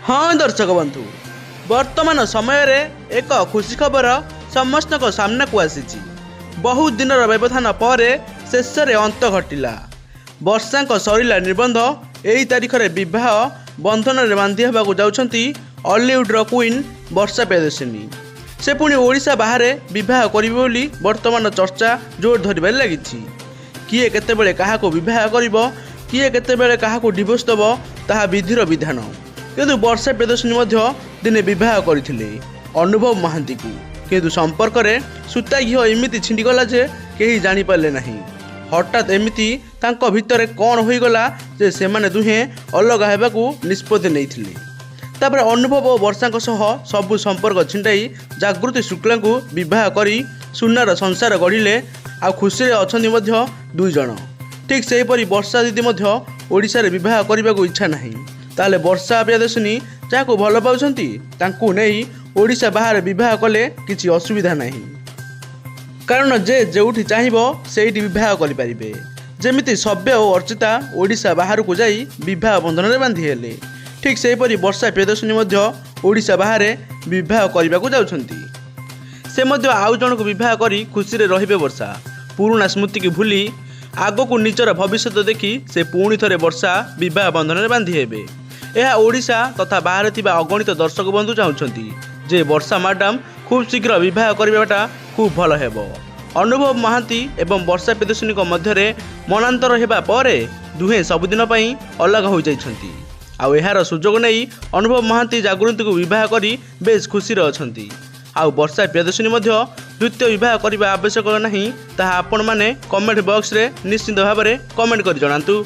हाँ दर्शक बंधु, वर्तमान समय एक खुशी खबर समस्त सामना को आसी। बहुत दिन व्यवधान पर शेष में अंत घटिला। वर्षा सरिला निबंध यही तारीख में बह बंधन में बांधि होगा जाउछंती हॉलीवुड क्वीन वर्षा प्रियदर्शिनी। से पुणी ओडिशा बाहर विवाह करिवे बोली वर्तमान चर्चा जोर धरबार लगी। किए केतेबेले काहाको विवाह करिवो, किए केतेबेले काहाको डिवोर्स दबो ताहा विधिर विधान। किंतु वर्षा प्रियदर्शिनी दिने विवाह करथिले अनुभव महांती को। किंतु संपर्क में सूता घी एमती छिंडीगला जे कहीं जानीपारे ना। हठात एमती तांको भितर कौन होईगला जे सेमाने दुहे अलग होगाकू निष्पत्ति नहीं। तापर अनुभव और वर्षा सह सबु संपर्क छिंडाई जागृति शुक्ला को विवाह करी सुनार संसार गढ़िले। आ खुशी अच्छी दुई जन। ठीक सेहीपरि वर्षा दीदी ओडिशा रे विवाह करने को इच्छा नहीं। ताले वर्षा प्रियदर्शिनी जहाँ भल पाउछंती तांकू नहीं ओडिशा बाहर विवाह कले किसी असुविधा नहीं। कारण जे जोठी चाहिबो सेठी विवाह करि परिबे। जेमिति सभ्य और अर्चिता ओडिशा बाहर को जाई विवाह बंधन में बांधि हेले, ठीक सेहीपरि वर्षा प्रियदर्शिनी ओडिशा बाहर विवाह करने को जाउछंती। से आउ जन को विवाह करी खुशी रे रहिबे। वर्षा पुराना स्मृति की भूली आग को निजर भविष्य देखी से पुणी थे वर्षा विवाह बंधन में बांधि हेबे। यह ओडिशा तथा बाहर थिबा अगणित दर्शक बंधु चाहूँगी जे वर्षा मैडम खूब शीघ्र विवाह करवाटा खूब भल हेबो। अनुभव महांती एवं वर्षा प्रियदर्शिनी मध्य मनांतर हेबा परे दुहे सबुदिन पई अलग हो जाइछंती। आउ एहार सुजोग नहीं अनुभव महांती जागृति को विवाह करी बेस खुशी अछंती। आउ वर्षा प्रियदर्शिनी द्वितीय विवाह करने आवश्यक नहीं ताहा आपण माने कमेंट बॉक्स रे निश्चित भाव में कमेंट कर जणातु।